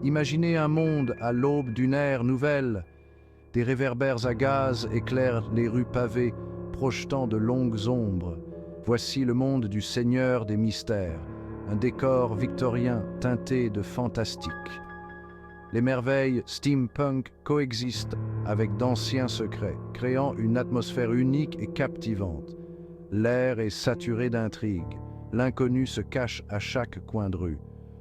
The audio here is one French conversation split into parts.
Imaginez un monde à l'aube d'une ère nouvelle. Des réverbères à gaz éclairent les rues pavées, projetant de longues ombres. Voici le monde du Seigneur des mystères, un décor victorien teinté de fantastique. Les merveilles steampunk coexistent avec d'anciens secrets, créant une atmosphère unique et captivante. L'air est saturé d'intrigues. L'inconnu se cache à chaque coin de rue.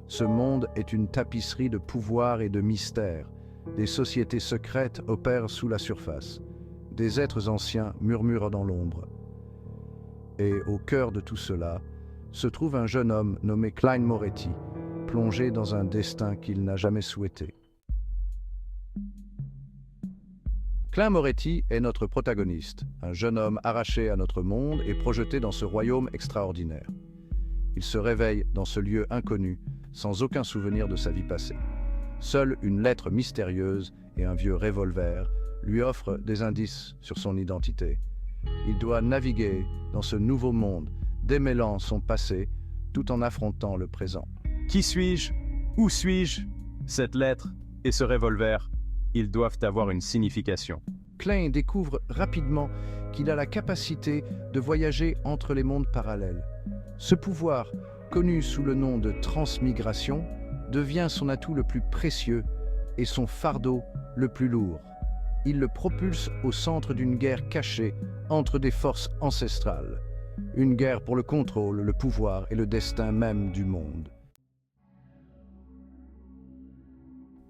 Ce monde est une tapisserie de pouvoir et de mystères. Des sociétés secrètes opèrent sous la surface. Des êtres anciens murmurent dans l'ombre. Et au cœur de tout cela, se trouve un jeune homme nommé Cline Moretti, plongé dans un destin qu'il n'a jamais souhaité. Cline Moretti est notre protagoniste, un jeune homme arraché à notre monde et projeté dans ce royaume extraordinaire. Il se réveille dans ce lieu inconnu, sans aucun souvenir de sa vie passée. Seule une lettre mystérieuse et un vieux revolver lui offrent des indices sur son identité. Il doit naviguer dans ce nouveau monde, démêlant son passé tout en affrontant le présent. Qui suis-je? Où suis-je? Cette lettre et ce revolver, ils doivent avoir une signification. Cline découvre rapidement qu'il a la capacité de voyager entre les mondes parallèles. Ce pouvoir, connu sous le nom de transmigration, devient son atout le plus précieux et son fardeau le plus lourd. Il le propulse au centre d'une guerre cachée entre des forces ancestrales. Une guerre pour le contrôle, le pouvoir et le destin même du monde.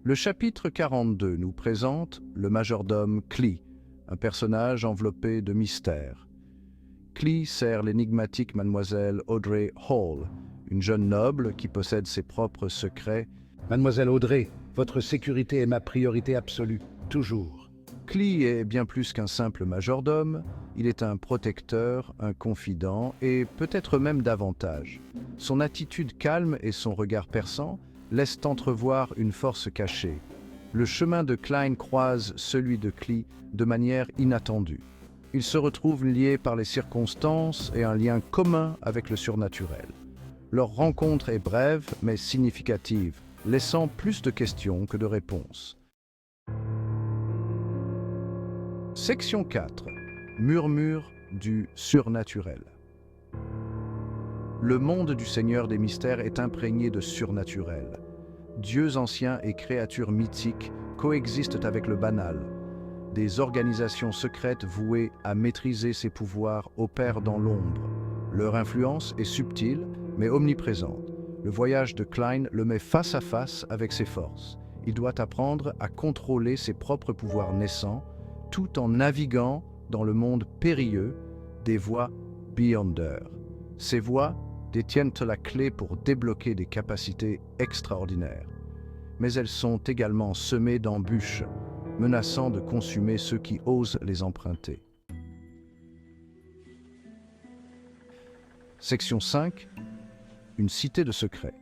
Le chapitre 42 nous présente le majordome Clee, un personnage enveloppé de mystère. Clee sert l'énigmatique mademoiselle Audrey Hall, une jeune noble qui possède ses propres secrets. Mademoiselle Audrey, votre sécurité est ma priorité absolue, toujours. Clee est bien plus qu'un simple majordome, il est un protecteur, un confident et peut-être même davantage. Son attitude calme et son regard perçant laissent entrevoir une force cachée. Le chemin de Cline croise celui de Clee de manière inattendue. Ils se retrouvent liés par les circonstances et un lien commun avec le surnaturel. Leur rencontre est brève mais significative, laissant plus de questions que de réponses. Section 4. Murmure du surnaturel. Le monde du Seigneur des mystères est imprégné de surnaturel. Dieux anciens et créatures mythiques coexistent avec le banal. Des organisations secrètes vouées à maîtriser ces pouvoirs opèrent dans l'ombre. Leur influence est subtile, mais omniprésente. Le voyage de Cline le met face à face avec ses forces. Il doit apprendre à contrôler ses propres pouvoirs naissants, tout en naviguant dans le monde périlleux des voies Beyonder. Ces voies détiennent la clé pour débloquer des capacités extraordinaires. Mais elles sont également semées d'embûches, menaçant de consumer ceux qui osent les emprunter. Section 5. Une cité de secrets.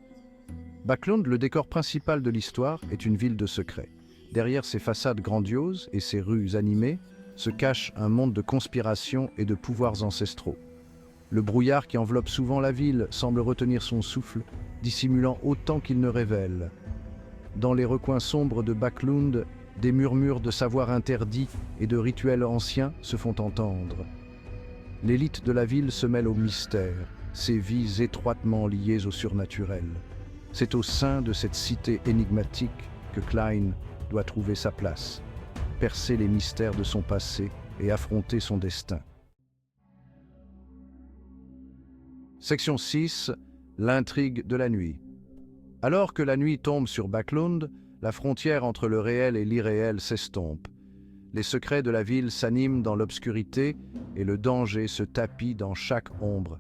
Backlund, le décor principal de l'histoire, est une ville de secrets. Derrière ses façades grandioses et ses rues animées se cache un monde de conspiration et de pouvoirs ancestraux. Le brouillard qui enveloppe souvent la ville semble retenir son souffle, dissimulant autant qu'il ne révèle. Dans les recoins sombres de Backlund, des murmures de savoirs interdits et de rituels anciens se font entendre. L'élite de la ville se mêle au mystère, ses vies étroitement liées au surnaturel. C'est au sein de cette cité énigmatique que Cline doit trouver sa place, percer les mystères de son passé et affronter son destin. Section 6. L'intrigue de la nuit. Alors que la nuit tombe sur Backlund, la frontière entre le réel et l'irréel s'estompe. Les secrets de la ville s'animent dans l'obscurité et le danger se tapit dans chaque ombre.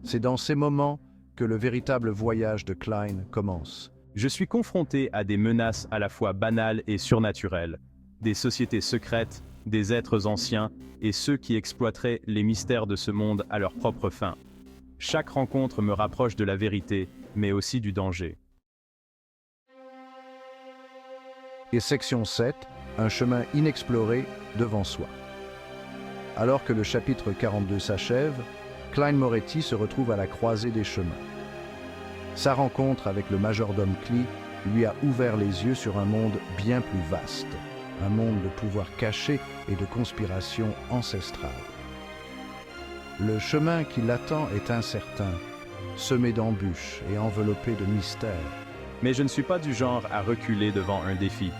C'est dans ces moments que le véritable voyage de Cline commence. Je suis confronté à des menaces à la fois banales et surnaturelles, des sociétés secrètes, des êtres anciens et ceux qui exploiteraient les mystères de ce monde à leur propre fin. Chaque rencontre me rapproche de la vérité, mais aussi du danger. Et section 7, un chemin inexploré devant soi. Alors que le chapitre 42 s'achève, Cline Moretti se retrouve à la croisée des chemins. Sa rencontre avec le majordome Clee lui a ouvert les yeux sur un monde bien plus vaste, un monde de pouvoir caché et de conspiration ancestrale. Le chemin qui l'attend est incertain, semé d'embûches et enveloppé de mystères. Mais je ne suis pas du genre à reculer devant un défi.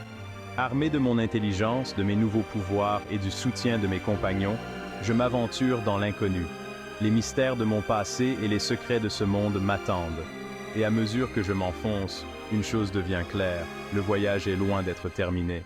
Armé de mon intelligence, de mes nouveaux pouvoirs et du soutien de mes compagnons, je m'aventure dans l'inconnu. Les mystères de mon passé et les secrets de ce monde m'attendent. Et à mesure que je m'enfonce, une chose devient claire, le voyage est loin d'être terminé.